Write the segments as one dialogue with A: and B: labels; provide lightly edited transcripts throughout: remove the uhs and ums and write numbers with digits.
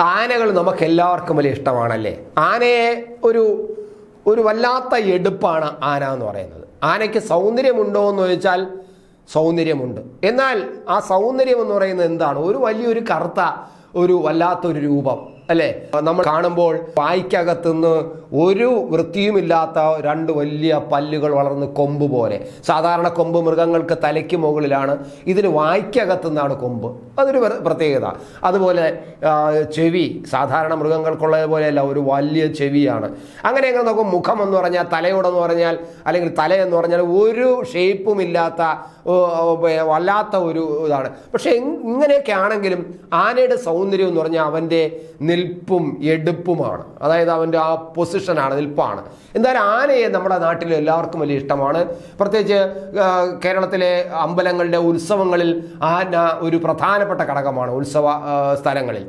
A: ആനകൾ നമുക്ക് എല്ലാവർക്കും വലിയ ഇഷ്ടമാണല്ലേ. ആനയെ ഒരു വല്ലാത്ത എടുപ്പാണ് ആന എന്ന് പറയുന്നത്. ആനയ്ക്ക് സൗന്ദര്യമുണ്ടോ എന്ന് ചോദിച്ചാൽ സൗന്ദര്യമുണ്ട്. എന്നാൽ ആ സൗന്ദര്യം എന്ന് പറയുന്നത് എന്താണ്? വലിയൊരു കറുത്ത വല്ലാത്തൊരു രൂപം അല്ലേ. നമ്മൾ കാണുമ്പോൾ വായ്ക്കകത്തുനിന്ന് ഒരു വൃത്തിയുമില്ലാത്ത രണ്ട് വലിയ പല്ലുകൾ വളർന്ന് കൊമ്പ് പോലെ. സാധാരണ കൊമ്പ് മൃഗങ്ങൾക്ക് തലയ്ക്ക് മുകളിലാണ്, ഇതിന് വായ്ക്കകത്തുനിന്നാണ് കൊമ്പ്. അതൊരു പ്രത്യേകത. അതുപോലെ ചെവി സാധാരണ മൃഗങ്ങൾക്കുള്ളത് പോലെയല്ല, ഒരു വലിയ ചെവിയാണ്. അങ്ങനെ നോക്കും മുഖം എന്ന് പറഞ്ഞാൽ, തലയോടെന്ന് പറഞ്ഞാൽ, അല്ലെങ്കിൽ തലയെന്ന് പറഞ്ഞാൽ ഒരു ഷേപ്പും ഇല്ലാത്ത വല്ലാത്ത ഒരു ഇതാണ്. പക്ഷെ ഇങ്ങനെയൊക്കെ ആണെങ്കിലും ആനയുടെ സൗന്ദര്യം എന്ന് പറഞ്ഞാൽ അവൻ്റെ നിൽപ്പും എടുപ്പുമാണ്. അതായത് അവൻ്റെ ആ പൊസിഷനാണ്, നിൽപ്പാണ്. എന്തായാലും ആനയെ നമ്മുടെ നാട്ടിൽ എല്ലാവർക്കും വലിയ ഇഷ്ടമാണ്. പ്രത്യേകിച്ച് കേരളത്തിലെ അമ്പലങ്ങളുടെ ഉത്സവങ്ങളിൽ ആന ഒരു പ്രധാനപ്പെട്ട ഘടകമാണ്. ഉത്സവ സ്ഥലങ്ങളിൽ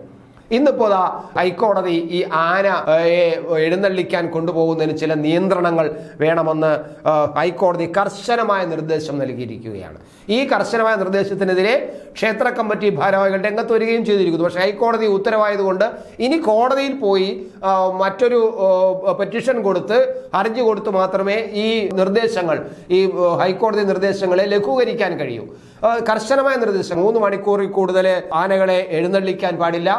A: ഇന്നിപ്പോൾ ഹൈക്കോടതി ഈ ആനയെ എഴുന്നള്ളിക്കാൻ കൊണ്ടുപോകുന്നതിന് ചില നിയന്ത്രണങ്ങൾ വേണമെന്ന് ഹൈക്കോടതി കർശനമായ നിർദ്ദേശം നൽകിയിരിക്കുകയാണ്. ഈ കർശനമായ നിർദ്ദേശത്തിനെതിരെ ക്ഷേത്ര കമ്മിറ്റി ഭാരവാഹികൾ രംഗത്ത് വരികയും ചെയ്തിരിക്കുന്നു. പക്ഷേ ഹൈക്കോടതി ഉത്തരവായതുകൊണ്ട് ഇനി കോടതിയിൽ പോയി മറ്റൊരു പെറ്റീഷൻ കൊടുത്ത്, ഹർജി കൊടുത്ത് മാത്രമേ ഈ നിർദ്ദേശങ്ങൾ, ഈ ഹൈക്കോടതി നിർദ്ദേശങ്ങളെ ലഘൂകരിക്കാൻ കഴിയൂ. കർശനമായ നിർദ്ദേശം: 3 മണിക്കൂറിൽ കൂടുതൽ ആനകളെ എഴുന്നള്ളിക്കാൻ പാടില്ല.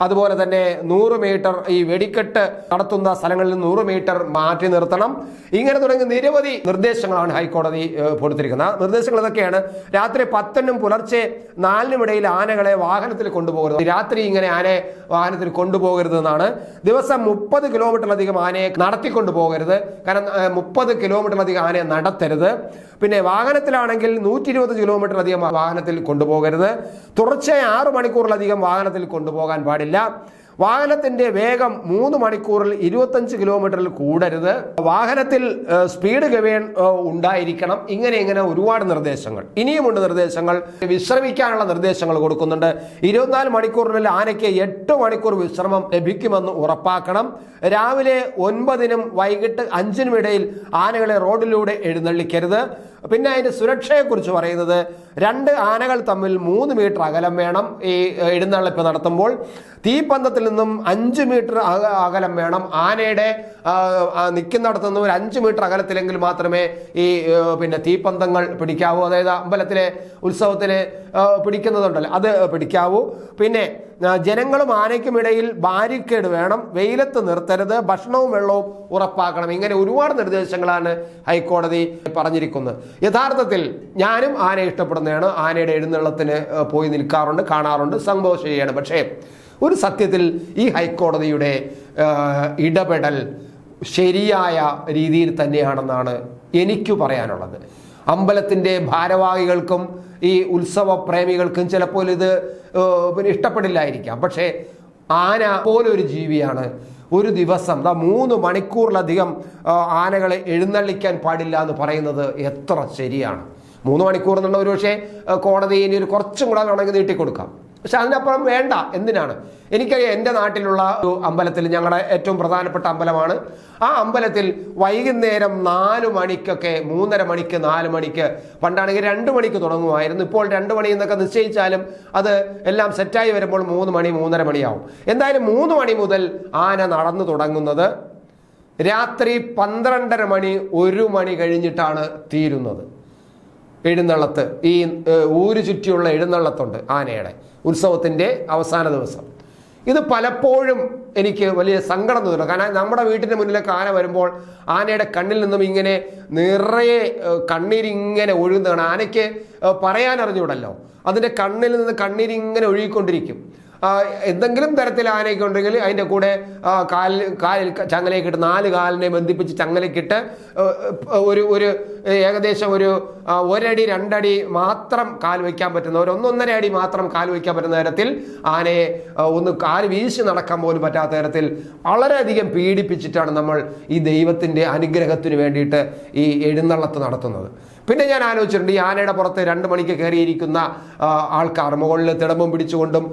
A: അതുപോലെ തന്നെ 100 മീറ്റർ ഈ വെടിക്കെട്ട് നടത്തുന്ന സ്ഥലങ്ങളിൽ 100 മീറ്റർ മാറ്റി നിർത്തണം. ഇങ്ങനെ തുടങ്ങി നിരവധി നിർദ്ദേശങ്ങളാണ് ഹൈക്കോടതി കൊടുത്തിരിക്കുന്നത്. നിർദ്ദേശങ്ങൾ ഇതൊക്കെയാണ്: രാത്രി 10-നും പുലർച്ചെ 4-നും ഇടയിൽ ആനകളെ വാഹനത്തിൽ കൊണ്ടുപോകരുത്. രാത്രി ഇങ്ങനെ ആനയെ വാഹനത്തിൽ കൊണ്ടുപോകരുതെന്നാണ്. ദിവസം 30 കിലോമീറ്ററിലധികം ആനയെ നടത്തിക്കൊണ്ടു പോകരുത്. കാരണം 30 കിലോമീറ്ററിലധികം ആനയെ നടത്തരുത്. പിന്നെ വാഹനത്തിലാണെങ്കിൽ 120 കിലോമീറ്ററിലധികം വാഹനത്തിൽ കൊണ്ടുപോകരുത്. തുടർച്ചയായി 6 മണിക്കൂറിലധികം വാഹനത്തിൽ കൊണ്ടുപോകാൻ പാടില്ല. വാഹനത്തിന്റെ വേഗം 3 മണിക്കൂറിൽ 25 കിലോമീറ്ററിൽ കൂടരുത്. വാഹനത്തിൽ സ്പീഡ് ഗവേൺ ഉണ്ടായിരിക്കണം. ഇങ്ങനെ ഒരുപാട് നിർദ്ദേശങ്ങൾ. ഇനിയുമുണ്ട് നിർദ്ദേശങ്ങൾ. വിശ്രമിക്കാനുള്ള നിർദ്ദേശങ്ങൾ കൊടുക്കുന്നുണ്ട്. 24 മണിക്കൂറിനുള്ളിൽ ആനയ്ക്ക് 8 മണിക്കൂർ വിശ്രമം ലഭിക്കുമെന്ന് ഉറപ്പാക്കണം. രാവിലെ 9-നും വൈകിട്ട് 5-നും ഇടയിൽ ആനകളെ റോഡിലൂടെ എഴുന്നള്ളിക്കരുത്. പിന്നെ അതിന്റെ സുരക്ഷയെക്കുറിച്ച് പറയുന്നത്: 2 ആനകൾ തമ്മിൽ 3 മീറ്റർ അകലം വേണം ഈ എഴുന്നള്ളിപ്പ് നടത്തുമ്പോൾ. തീപ്പന്തത്തിൽ നിന്നും 5 മീറ്റർ അകലം വേണം. ആനയുടെ നിൽക്കുന്നിടത്തു നിന്നും ഒരു 5 മീറ്റർ അകലത്തിലെങ്കിൽ മാത്രമേ ഈ തീപ്പന്തങ്ങൾ പിടിക്കാവൂ. അതായത് അമ്പലത്തിലെ ഉത്സവത്തിന് പിടിക്കുന്നതുണ്ടല്ലോ, അത് പിടിക്കാവൂ. പിന്നെ ജനങ്ങളും ആനയ്ക്കും ഇടയിൽ ബാരിക്കേഡ് വേണം. വെയിലത്ത് നിർത്തരുത്. ഭക്ഷണവും വെള്ളവും ഉറപ്പാക്കണം. ഇങ്ങനെ ഒരുപാട് നിർദ്ദേശങ്ങളാണ് ഹൈക്കോടതി പറഞ്ഞിരിക്കുന്നത്. യഥാർത്ഥത്തിൽ ഞാനും ആനയെ ഇഷ്ടപ്പെടുന്നതാണ്. ആനയുടെ എഴുന്നള്ളത്തിന് പോയി നിൽക്കാറുണ്ട്, കാണാറുണ്ട്, സംഭവം ശരിയാണ്. പക്ഷേ ഒരു സത്യത്തിൽ ഈ ഹൈക്കോടതിയുടെ ഇടപെടൽ ശരിയായ രീതിയിൽ തന്നെയാണെന്നാണ് എനിക്ക് പറയാനുള്ളത്. അമ്പലത്തിൻ്റെ ഭാരവാഹികൾക്കും ഈ ഉത്സവ പ്രേമികൾക്കും ചിലപ്പോൾ ഇത് ഇഷ്ടപ്പെടില്ലായിരിക്കാം. പക്ഷേ ആന പോലൊരു ജീവിയാണ്. ഒരു ദിവസം 3 മണിക്കൂറിലധികം ആനകളെ എഴുന്നള്ളിക്കാൻ പാടില്ല എന്ന് പറയുന്നത് എത്ര ശരിയാണ്? 3 മണിക്കൂർ എന്നുള്ള ഒരു പക്ഷേ കോടതി ഇനി കുറച്ചും കൂടെ വേണമെങ്കിൽ നീട്ടിക്കൊടുക്കാം. പക്ഷെ അതിനപ്പുറം വേണ്ട. എന്തിനാണ്? എനിക്കറിയാം, എൻ്റെ നാട്ടിലുള്ള ഒരു അമ്പലത്തിൽ, ഞങ്ങളുടെ ഏറ്റവും പ്രധാനപ്പെട്ട അമ്പലമാണ്, ആ അമ്പലത്തിൽ വൈകുന്നേരം 4 മണിക്കൊക്കെ, 3:30 മണിക്ക്, 4 മണിക്ക്, പണ്ടാണെങ്കിൽ 2 മണിക്ക് തുടങ്ങുമായിരുന്നു. ഇപ്പോൾ 2 മണി എന്നൊക്കെ നിശ്ചയിച്ചാലും അത് എല്ലാം സെറ്റായി വരുമ്പോൾ 3 മണി, 3:30 മണിയാവും. എന്തായാലും 3 മണി മുതൽ ആന നടന്നു തുടങ്ങുന്നത്. രാത്രി 12:30 മണി, 1 മണി കഴിഞ്ഞിട്ടാണ് തീരുന്നത് എഴുന്നള്ളത്ത്. ഈ ഊരു ചുറ്റിയുള്ള എഴുന്നള്ളത്തുണ്ട് ആനയുടെ ഉത്സവത്തിൻ്റെ അവസാന ദിവസം. ഇത് പലപ്പോഴും എനിക്ക് വലിയ സങ്കടം തോന്നുന്നു. കാരണം നമ്മുടെ വീട്ടിൻ്റെ മുന്നിലേക്ക് ആന വരുമ്പോൾ ആനയുടെ കണ്ണിൽ നിന്നും ഇങ്ങനെ നിറയെ കണ്ണീരിങ്ങനെ ഒഴുകുന്നതാണ്. ആനയ്ക്ക് പറയാനറിഞ്ഞൂടല്ലോ, അതിൻ്റെ കണ്ണിൽ നിന്ന് കണ്ണീരിങ്ങനെ ഒഴുകിക്കൊണ്ടിരിക്കും. എന്തെങ്കിലും തരത്തിൽ ആനയൊക്കെ ഉണ്ടെങ്കിൽ അതിൻ്റെ കൂടെ കാലിൽ ചങ്ങലയൊക്കെ 4 കാലിനെ ബന്ധിപ്പിച്ച് ചങ്ങലക്കിട്ട് ഒരു ഏകദേശം ഒരു 1 അടി 2 അടി മാത്രം കാൽ വയ്ക്കാൻ പറ്റുന്ന, 1-1.5 അടി മാത്രം കാൽ വയ്ക്കാൻ പറ്റുന്ന തരത്തിൽ ആനയെ ഒന്ന് കാല് വീശി നടക്കാൻ പോലും പറ്റാത്ത പറ്റാത്ത തരത്തിൽ വളരെയധികം പീഡിപ്പിച്ചിട്ടാണ് നമ്മൾ ഈ ദൈവത്തിൻ്റെ അനുഗ്രഹത്തിന് വേണ്ടിയിട്ട് ഈ എഴുന്നള്ളത്ത് നടത്തുന്നത്. പിന്നെ ഞാൻ ആലോചിച്ചിട്ടുണ്ട്, ഈ ആനയുടെ പുറത്ത് 2 മണിക്ക് കയറിയിരിക്കുന്ന ആൾക്കാർ, മുകളിൽ തിടമ്പും പിടിച്ചുകൊണ്ടും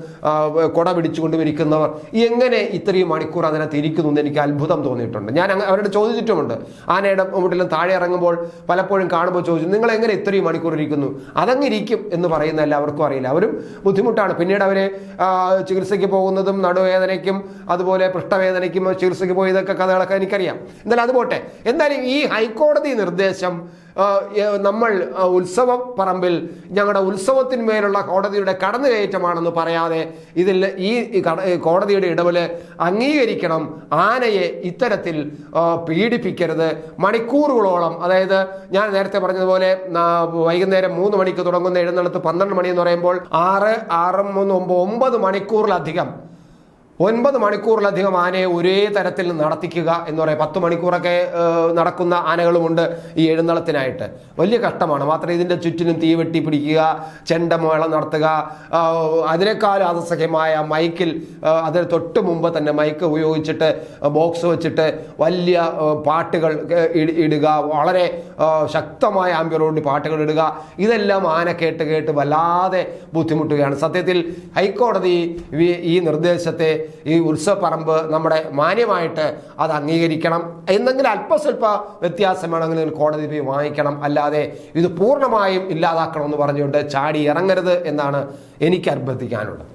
A: കുട പിടിച്ചുകൊണ്ടും ഇരിക്കുന്നവർ എങ്ങനെ ഇത്രയും മണിക്കൂർ അതിനകത്ത് ഇരിക്കുന്നു എന്ന് എനിക്ക് അത്ഭുതം തോന്നിയിട്ടുണ്ട്. ഞാൻ അവരോട് ചോദിച്ചിട്ടുമുണ്ട്. ആനയുടെ മുട്ടിലും താഴെ ഇറങ്ങുമ്പോൾ പലപ്പോഴും കാണുമ്പോൾ ചോദിച്ചു, നിങ്ങൾ എങ്ങനെ ഇത്രയും മണിക്കൂർ ഇരിക്കുന്നു? അതങ്ങിരിക്കും എന്ന് പറയുന്ന എല്ലാവർക്കും അറിയില്ല. അവരും ബുദ്ധിമുട്ടാണ്. പിന്നീട് അവർ ചികിത്സയ്ക്ക് പോകുന്നതും നടുവേദനയ്ക്കും അതുപോലെ പൃഷ്ഠവേദനയ്ക്കും ചികിത്സയ്ക്ക് പോയതൊക്കെ കഥകളൊക്കെ എനിക്കറിയാം. എന്നാലും അത് പോട്ടെ. എന്നാലും ഈ ഹൈക്കോടതി നിർദ്ദേശം നമ്മൾ ഉത്സവ പറമ്പിൽ ഞങ്ങളുടെ ഉത്സവത്തിന്മേലുള്ള കോടതിയുടെ കടന്നുകയറ്റമാണെന്ന് പറയാതെ ഇതിൽ ഈ കോടതിയുടെ ഇടപെടൽ അംഗീകരിക്കണം. ആനയെ ഇത്തരത്തിൽ പീഡിപ്പിക്കരുത്. മണിക്കൂറുകളോളം, അതായത് ഞാൻ നേരത്തെ പറഞ്ഞതുപോലെ വൈകുന്നേരം 3 മണിക്ക് തുടങ്ങുന്ന എഴുന്നള്ളത്ത് 12 മണി എന്ന് പറയുമ്പോൾ 6, 6, 3, 9 മണിക്കൂറിലധികം 9 മണിക്കൂറിലധികം ആനയെ ഒരേ തരത്തിൽ നടത്തിക്കുക എന്ന് പറയാം. 10 മണിക്കൂറൊക്കെ നടക്കുന്ന ആനകളുമുണ്ട് ഈ എഴുന്നള്ളത്തിനായിട്ട്. വലിയ കഷ്ടമാണ്. മാത്രമേ ഇതിൻ്റെ ചുറ്റിനും തീവെട്ടി പിടിക്കുക, ചെണ്ടമേളം നടത്തുക, അതിനേക്കാളും അസഹ്യമായ മൈക്കിൽ അതിന് തൊട്ട് മുമ്പ് തന്നെ മൈക്ക് ഉപയോഗിച്ചിട്ട് ബോക്സ് വെച്ചിട്ട് വലിയ പാട്ടുകൾ ഇടുക, വളരെ ശക്തമായ ആംബിയറോട് പാട്ടുകൾ ഇടുക. ഇതെല്ലാം ആന കേട്ട് വല്ലാതെ ബുദ്ധിമുട്ടുകയാണ്. സത്യത്തിൽ ഹൈക്കോടതി ഈ നിർദ്ദേശത്തെ, ഈ ഉത്സവപ്പറമ്പ് നമ്മുടെ മാന്യമായിട്ട് അത് അംഗീകരിക്കണം. എന്തെങ്കിലും അല്പസ്വല്പ വ്യത്യാസമാണെങ്കിൽ കോടതി പോയി വാങ്ങിക്കണം. അല്ലാതെ ഇത് പൂർണ്ണമായും ഇല്ലാതാക്കണമെന്ന് പറഞ്ഞുകൊണ്ട് ചാടി ഇറങ്ങരുത് എന്നാണ് എനിക്ക് അഭ്യർത്ഥിക്കാനുള്ളത്.